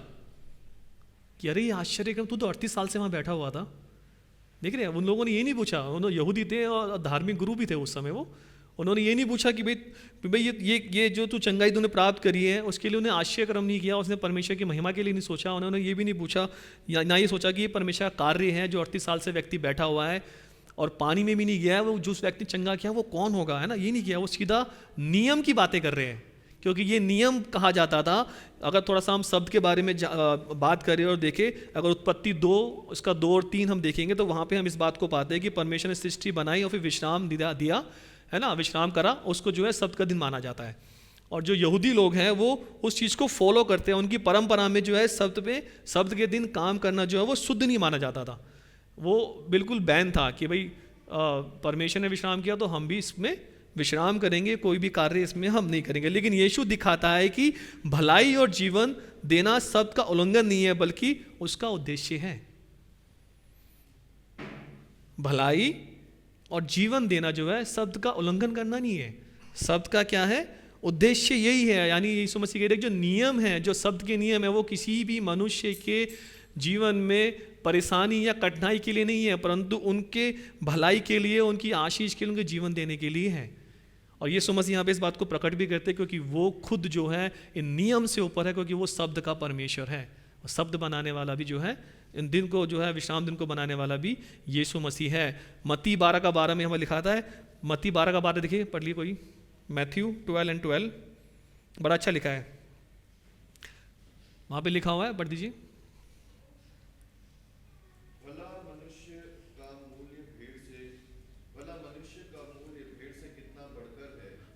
Speaker 1: कि अरे ये आश्चर्य, तू तो 38 साल से वहां बैठा हुआ था, देख रहे हैं। उन लोगों ने ये नहीं पूछा, उन्होंने यहूदी थे और धार्मिक गुरु भी थे उस समय वो, उन्होंने ये नहीं पूछा कि भाई ये जो तू चंगाई तूने प्राप्त करी है उसके लिए उन्हें आश्चर्यक्रम नहीं किया, उसने परमेश्वर की महिमा के लिए नहीं सोचा, उन्होंने ये भी नहीं पूछा ना ये सोचा कि ये परमेश्वर का कार्य है जो 38 साल से व्यक्ति बैठा हुआ है और पानी में भी नहीं गया है, वो जिस व्यक्ति चंगा किया वो कौन होगा, है ना। ये नहीं किया, वो सीधा नियम की बातें कर रहे हैं, क्योंकि ये नियम कहा जाता था। अगर थोड़ा सा हम शब्द के बारे में बात करें और देखें, अगर उत्पत्ति 2 उसका 2 और 3 हम देखेंगे तो वहाँ पे हम इस बात को पाते हैं कि परमेश्वर ने सृष्टि बनाई और फिर विश्राम दिया, है ना, विश्राम करा, उसको जो है शब्द का दिन माना जाता है। और जो यहूदी लोग हैं वो उस चीज़ को फॉलो करते हैं, उनकी परंपरा में जो है शब्द के दिन काम करना जो है वो शुद्ध नहीं माना जाता था, वो बिल्कुल बैन था कि भाई परमेश्वर ने विश्राम किया तो हम भी इसमें विश्राम करेंगे, कोई भी कार्य इसमें हम नहीं करेंगे। लेकिन यीशु दिखाता है कि भलाई और जीवन देना शब्द का उल्लंघन नहीं है, बल्कि उसका उद्देश्य है। भलाई और जीवन देना जो है शब्द का उल्लंघन करना नहीं है, शब्द का क्या है, उद्देश्य यही है। यानी यीशु मसीह के जो नियम है, जो शब्द के नियम है, वो किसी भी मनुष्य के जीवन में परेशानी या कठिनाई के लिए नहीं है, परंतु उनके भलाई के लिए, उनकी आशीष के लिए, उनके जीवन देने के लिए है। और यीशु मसीह यहाँ पे इस बात को प्रकट भी करते हैं क्योंकि वो खुद जो है इन नियम से ऊपर है, क्योंकि वो शब्द का परमेश्वर है। और शब्द बनाने वाला भी जो है, इन दिन को जो है विश्राम दिन को बनाने वाला भी यीशु मसीह है। मत्ती 12:12 में हमें लिखा था है, मत्ती 12:12 देखिए, पढ़ ली कोई, मैथ्यू 12:12 बड़ा अच्छा लिखा है, वहाँ पे लिखा हुआ है, पढ़ दीजिए।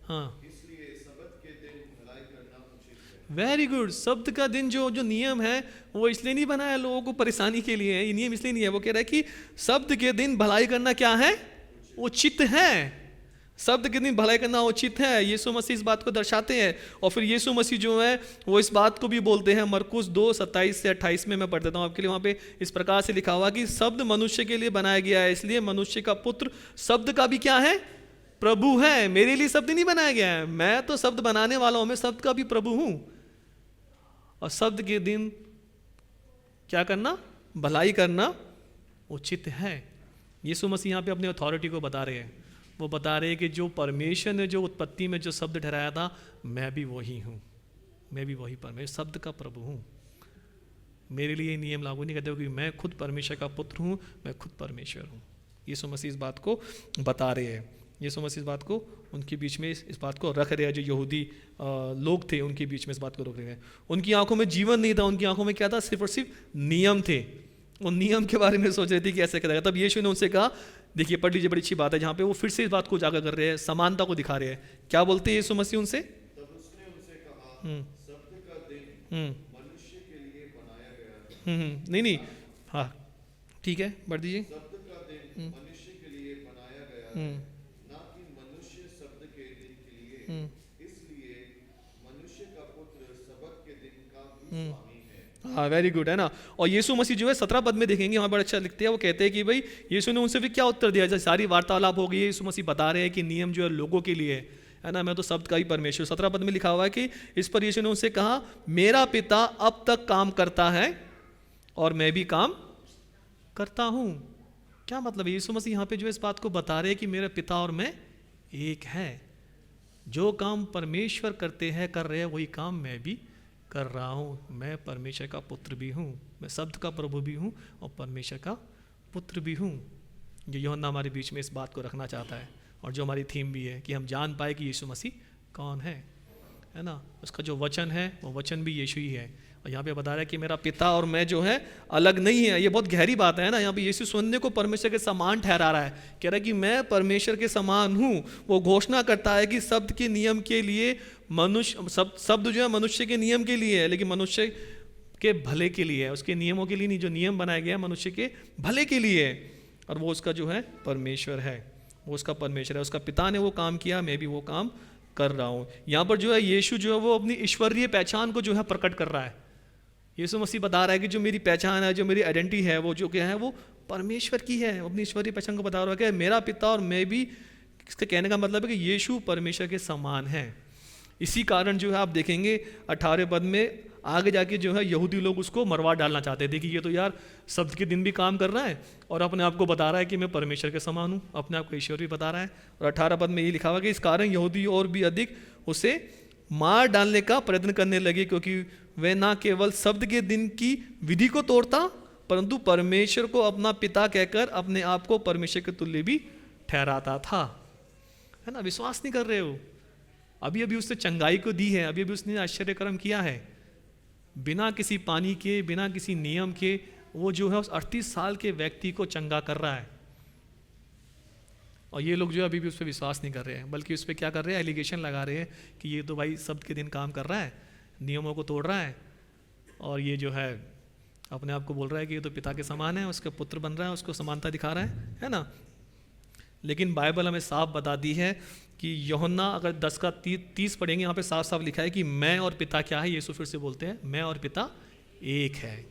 Speaker 1: हाँ,
Speaker 2: इसलिए सब्त के दिन भलाई करना उचित है।
Speaker 1: Very good. शब्द का दिन जो नियम है वो इसलिए नहीं बनाया लोगों को परेशानी के लिए, ये नियम इसलिए नहीं है। वो कह रहा है कि शब्द के दिन भलाई करना क्या है, उचित है। शब्द के दिन भलाई करना उचित है, यीशु मसीह इस बात को दर्शाते हैं। और फिर यीशु मसीह जो है वो इस बात को भी बोलते हैं, मरकुस 2:27 से 28 में मैं पढ़ देता हूँ आपके लिए। वहाँ पे इस प्रकार से लिखा हुआ कि शब्द मनुष्य के लिए बनाया गया है, इसलिए मनुष्य का पुत्र शब्द का भी क्या है, प्रभु है। मेरे लिए शब्द नहीं बनाया गया है, मैं तो शब्द बनाने वाला हूं, मैं शब्द का भी प्रभु हूं। और शब्द के दिन क्या करना, भलाई करना उचित है। यीशु मसीह यहाँ पे अपनी अथॉरिटी को बता रहे हैं, वो बता रहे हैं कि जो परमेश्वर ने जो उत्पत्ति में जो शब्द ठहराया था, मैं भी वही हूँ, मैं भी वही परमेश्वर शब्द का प्रभु हूँ। मेरे लिए ये नियम लागू नहीं करते क्योंकि मैं खुद परमेश्वर का पुत्र हूँ, मैं खुद परमेश्वर हूँ। यीशु मसीह इस बात को बता रहे हैं, यीशु मसीह इस बात को उनके बीच में इस बात को रख रहे हैं। जो यहूदी लोग थे उनके बीच में इस बात को रख रहे हैं। उनकी आंखों में जीवन नहीं था, उनकी आंखों में क्या था, सिर्फ और सिर्फ नियम थे। उन नियम के बारे में सोच रहे थे कि ऐसे करेगा। तब यीशु ने उनसे कहा, देखिए पढ़ लीजिए, बड़ी अच्छी बात है जहाँ पे वो फिर से इस बात को उजागर कर रहे हैं, समानता को दिखा रहे हैं। क्या बोलते हैं यीशु मसीह उनसे,
Speaker 2: तब उसने उनसे कहा, शब्द का दिन मनुष्य के लिए बनाया गया है।
Speaker 1: नहीं, हाँ ठीक है, बढ़ दीजिए।
Speaker 2: शब्द का दिन मनुष्य के लिए बनाया गया है, ना कि मनुष्य शब्द के दिन के लिए, इसलिए मनुष्य का पुत्र शब्द के दिन का भी स्वामी है।
Speaker 1: हाँ, वेरी गुड, है ना। और यीशु मसीह जो है 17 पद में देखेंगे, वहाँ बड़ा अच्छा लिखते हैं। वो कहते हैं कि भाई यीशु ने उनसे भी क्या उत्तर दिया, जैसे सारी वार्तालाप हो गई है, यीशु मसीह बता रहे हैं कि नियम जो है लोगों के लिए है ना, मैं तो शब्द का ही परमेश्वर। 17 पद में लिखा हुआ है कि इस पर यीशु ने उनसे कहा, मेरा पिता अब तक काम करता है और मैं भी काम करता हूँ। क्या मतलब है, यीशु मसीह यहाँ पे जो इस बात को बता रहे हैं कि मेरा पिता और मैं एक है। जो काम परमेश्वर करते हैं, कर रहे हैं, वही काम मैं भी कर रहा हूँ। मैं परमेश्वर का पुत्र भी हूँ, मैं शब्द का प्रभु भी हूँ और परमेश्वर का पुत्र भी हूँ। ये यूहन्ना हमारे बीच में इस बात को रखना चाहता है, और जो हमारी थीम भी है कि हम जान पाए कि यीशु मसीह कौन है ना। उसका जो वचन है वो वचन भी यीशु ही है। और यहाँ पे बता रहा है कि मेरा पिता और मैं जो है अलग नहीं है। ये बहुत गहरी बात है ना। यहाँ पे यीशु सुनने को परमेश्वर के समान ठहरा रहा है, कह रहा है कि मैं परमेश्वर के समान हूँ। वो घोषणा करता है कि शब्द के नियम के लिए मनुष्य, शब्द जो है मनुष्य के नियम के लिए है, लेकिन मनुष्य के भले के लिए है, उसके नियमों के लिए नहीं। जो नियम बनाया गया है मनुष्य के भले के लिए है, और वो उसका जो है परमेश्वर है। वो उसका परमेश्वर है, उसका पिता ने वो काम किया, मैं भी वो काम कर रहा हूँ। यहाँ पर जो है यीशु जो है वो अपनी ईश्वरीय पहचान को जो है प्रकट कर रहा है। यीशु मसीह बता रहा है कि जो मेरी पहचान है, जो मेरी आइडेंटिटी है, वो जो क्या है वो परमेश्वर की है। अपनी ईश्वरीय पहचान को बता रहा है कि मेरा पिता और मैं भी, इसका कहने का मतलब है कि यीशु परमेश्वर के समान है। इसी कारण जो है आप देखेंगे 18 पद में आगे जाके जो है यहूदी लोग उसको मरवा डालना चाहते थे कि ये तो यार शब्द के दिन भी काम कर रहा है और अपने आप को बता रहा है कि मैं परमेश्वर के समान हूँ, अपने आप को ईश्वर भी बता रहा है। और 18 पद में ये लिखा हुआ कि इस कारण यहूदी और भी अधिक उसे मार डालने का प्रयत्न करने लगे, क्योंकि वह ना केवल शब्द के दिन की विधि को तोड़ता परंतु परमेश्वर को अपना पिता कहकर अपने आप को परमेश्वर के तुल्य भी ठहराता था। है ना, विश्वास नहीं कर रहे हो। अभी अभी उसने चंगाई को दी है, अभी अभी उसने आश्चर्य कर्म किया है, बिना किसी पानी के, बिना किसी नियम के वो जो है उस 38 साल के व्यक्ति को चंगा कर रहा है। और ये लोग जो है अभी भी उस पर विश्वास नहीं कर रहे हैं, बल्कि उस पर क्या कर रहे हैं, एलिगेशन लगा रहे हैं कि ये तो भाई शब्द के दिन काम कर रहा है, नियमों को तोड़ रहा है, और ये जो है अपने आप को बोल रहा है कि ये तो पिता के समान है, उसका पुत्र बन रहा है, उसको समानता दिखा रहा है ना। लेकिन बाइबल हमें साफ बता दी है कि यूहन्ना अगर 10 का 30 पढ़ेंगे, यहाँ पे साफ साफ लिखा है कि मैं और पिता क्या है। यीशु फिर से बोलते हैं मैं और पिता एक है,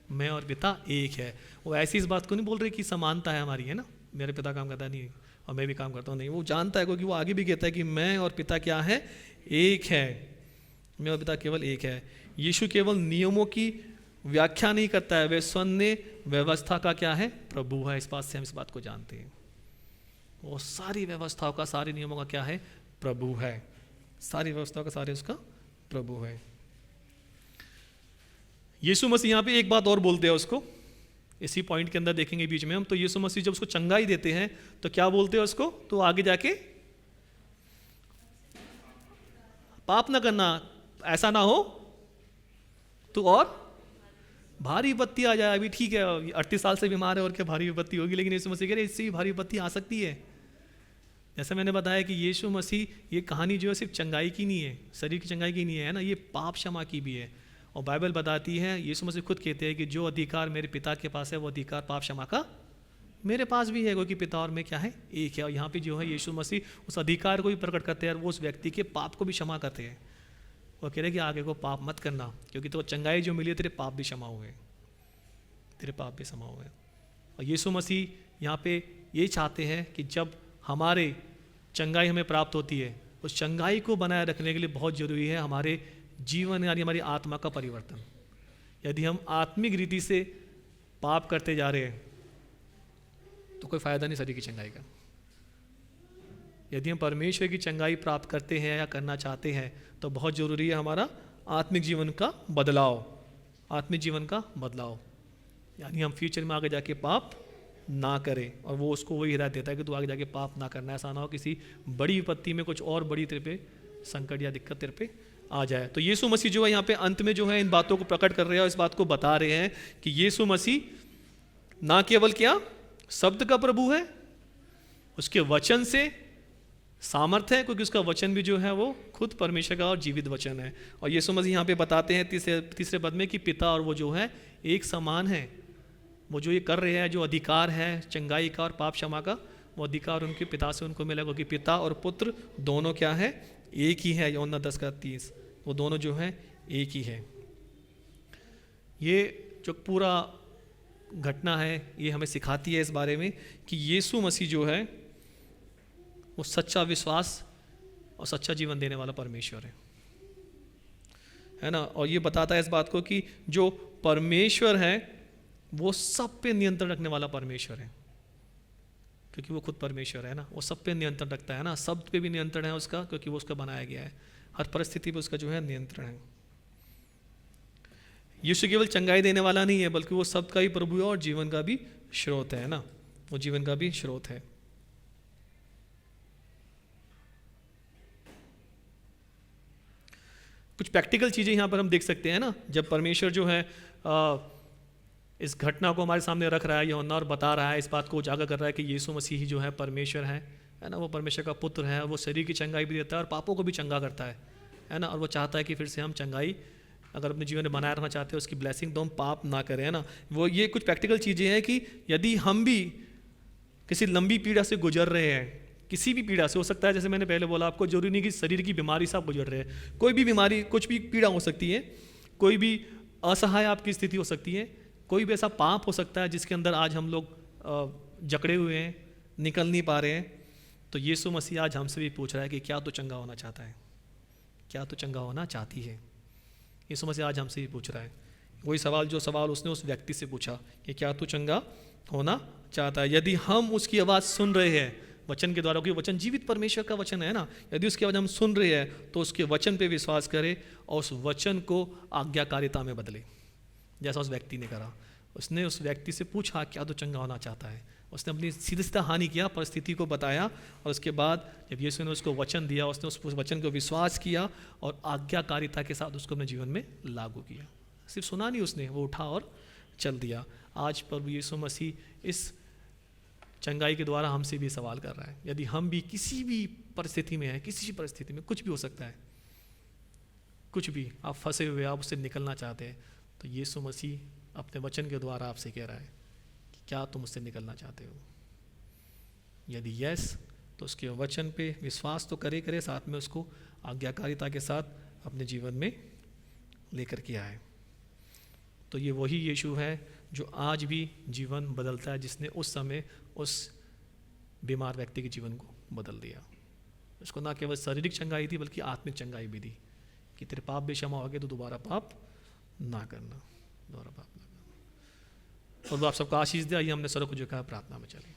Speaker 1: मैं और पिता एक है। वो ऐसी इस बात को नहीं बोल रहे कि समानता है हमारी, है ना, मेरे पिता काम करता नहीं और मैं भी काम करता हूँ, नहीं। वो जानता है, क्योंकि वो आगे भी कहता है कि मैं और पिता क्या है, एक है, मैं और पिता केवल एक है। यीशु केवल नियमों की व्याख्या नहीं करता है, वह स्वयं व्यवस्था का क्या है, प्रभु है। इस बात से हम इस बात को जानते हैं, वो सारी व्यवस्थाओं का, सारे नियमों का क्या है, प्रभु है। सारी व्यवस्थाओं का सारे उसका प्रभु है। यीशु मसीह यहाँ पे एक बात और बोलते हैं उसको, इसी पॉइंट के अंदर देखेंगे बीच में हम। तो यीशु मसीह जब उसको चंगाई देते हैं तो क्या बोलते हैं उसको, तो आगे जाके पाप ना करना, ऐसा ना हो तो और भारी विपत्ति आ जाए। अभी ठीक है 38 साल से बीमार है और क्या भारी विपत्ति होगी, लेकिन यीशु मसीह कह रहे इससे भी भारी विपत्ति आ सकती है। जैसे मैंने बताया कि यीशु मसीह, ये कहानी जो है सिर्फ चंगाई की नहीं है, शरीर की चंगाई की नहीं है ना, ये पाप क्षमा की भी है। और बाइबल बताती है, यीशु मसीह खुद कहते हैं कि जो अधिकार मेरे पिता के पास है वो अधिकार पाप क्षमा का मेरे पास भी है, क्योंकि पिता और मैं क्या है, एक है। और यहाँ पे जो है यीशु मसीह उस अधिकार को भी प्रकट करते हैं और वो उस व्यक्ति के पाप को भी क्षमा करते हैं। वो कह रहे कि आगे को पाप मत करना, क्योंकि तो चंगाई जो मिली है तेरे पाप भी क्षमा हुए, तेरे पाप भी क्षमा हुए। और यीशु मसीह यहाँ पे ये चाहते हैं कि जब हमारे चंगाई हमें प्राप्त होती है, उस चंगाई को बनाए रखने के लिए बहुत ज़रूरी है हमारे जीवन यानी हमारी आत्मा का परिवर्तन। यदि हम आत्मिक रीति से पाप करते जा रहे हैं तो कोई फायदा नहीं शरीर की चंगाई का। यदि हम परमेश्वर की चंगाई प्राप्त करते हैं या करना चाहते हैं तो बहुत ज़रूरी है हमारा आत्मिक जीवन का बदलाव, आत्मिक जीवन का बदलाव, यानी हम फ्यूचर में आगे जाके पाप ना करें। और वो उसको वही हिदायत देता है कि तू आगे जाके पाप ना करना, ऐसा ना हो किसी बड़ी विपत्ति में कुछ और बड़ी तेरे पे संकट या दिक्कत तेरे पे आ जाए। तो यीशु मसीह जो है यहाँ पे अंत में जो है इन बातों को प्रकट कर रहे हैं और इस बात को बता रहे हैं कि यीशु मसीह ना केवल क्या शब्द का प्रभु है, उसके वचन से सामर्थ्य है, क्योंकि उसका वचन भी जो है वो खुद परमेश्वर का और जीवित वचन है। और यीशु मसीह यहाँ पे बताते हैं तीसरे पद में कि पिता और वो जो है एक समान है। वो जो ये कर रहे हैं, जो अधिकार है चंगाई का और पाप क्षमा का, वो अधिकार उनके पिता से उनको मिला, क्योंकि पिता और पुत्र दोनों क्या है, एक ही है। यूहन्ना 10:30, वो दोनों जो है एक ही है। ये जो पूरा घटना है ये हमें सिखाती है इस बारे में कि यीशु मसीह जो है वो सच्चा विश्वास और सच्चा जीवन देने वाला परमेश्वर है ना। और ये बताता है इस बात को कि जो परमेश्वर है वो सब पे नियंत्रण रखने वाला परमेश्वर है, क्योंकि वो खुद परमेश्वर है ना, वो सब पे नियंत्रण रखता है ना, शब्द पे भी नियंत्रण है उसका, क्योंकि वो उसका बनाया गया है, हर परिस्थिति पे उसका जो है नियंत्रण है। यीशु केवल चंगाई देने वाला नहीं है, बल्कि वो सब का ही प्रभु है और जीवन का भी स्रोत है ना, वो जीवन का भी स्रोत है। कुछ प्रैक्टिकल चीज़ें यहाँ पर हम देख सकते हैं ना, जब परमेश्वर जो है इस घटना को हमारे सामने रख रहा है यूहन्ना और बता रहा है, इस बात को उजागर कर रहा है कि यीशु मसीह ही जो है परमेश्वर है ना, वो परमेश्वर का पुत्र है, वो शरीर की चंगाई भी देता है और पापों को भी चंगा करता है ना। और वो चाहता है कि फिर से हम चंगाई अगर अपने जीवन में बनाए रखना चाहते हैं, उसकी ब्लेसिंग तो हम पाप ना करें, है ना। वो ये कुछ प्रैक्टिकल चीज़ें हैं कि यदि हम भी किसी लंबी पीड़ा से गुजर रहे हैं, किसी भी पीड़ा से हो सकता है, जैसे मैंने पहले बोला आपको, जरूरी नहीं कि शरीर की बीमारी से आप गुजर रहे हैं, कोई भी बीमारी, कुछ भी पीड़ा हो सकती है, कोई भी असहाय आपकी स्थिति हो सकती है, कोई भी ऐसा पाप हो सकता है जिसके अंदर आज हम लोग जकड़े हुए हैं, निकल नहीं पा रहे हैं। तो यीशु मसीह आज हमसे भी पूछ रहा है कि क्या तू चंगा होना चाहता है, क्या तू चंगा होना चाहती है। यीशु मसीह आज हमसे भी पूछ रहा है वही सवाल जो सवाल उसने उस व्यक्ति से पूछा कि क्या तू चंगा होना चाहता है। यदि हम उसकी आवाज़ सुन रहे हैं वचन के द्वारा, क्योंकि वचन जीवित परमेश्वर का वचन है ना, यदि उसकी आवाज़ हम सुन रहे हैं तो उसके वचन पे विश्वास करें और उस वचन को आज्ञाकारिता में बदले, जैसा उस व्यक्ति ने करा। उसने उस व्यक्ति से पूछा क्या तो चंगा होना चाहता है, उसने अपनी सीधा सीधा हानि किया, परिस्थिति को बताया, और उसके बाद जब यीशु ने उसको वचन दिया, उसने उस वचन को विश्वास किया और आज्ञाकारिता के साथ उसको अपने जीवन में लागू किया। सिर्फ सुना नहीं उसने, वो उठा और चल दिया। आज प्रभु यीशु मसीह इस चंगाई के द्वारा हमसे भी सवाल कर रहा है। यदि हम भी किसी भी परिस्थिति में हैं, किसी भी परिस्थिति में, कुछ भी हो सकता है, कुछ भी आप फंसे हुए, आप उससे निकलना चाहते हैं, तो यीशु मसीह अपने वचन के द्वारा आपसे कह रहा है कि क्या तुम उससे निकलना चाहते हो। यदि यस, तो उसके वचन पे विश्वास तो करे, साथ में उसको आज्ञाकारिता के साथ अपने जीवन में लेकर के आए। तो ये वही यीशु है जो आज भी जीवन बदलता है, जिसने उस समय उस बीमार व्यक्ति के जीवन को बदल दिया। उसको ना केवल शारीरिक चंगाई थी बल्कि आत्मिक चंगाई भी दी कि तेरे पाप भी क्षमा हो गए तो दोबारा पाप ना करना, दोबारा पाप ना करना। और आप सबको आशीष दे। आइए हमने सरों को झुकाया, प्रार्थना में चले।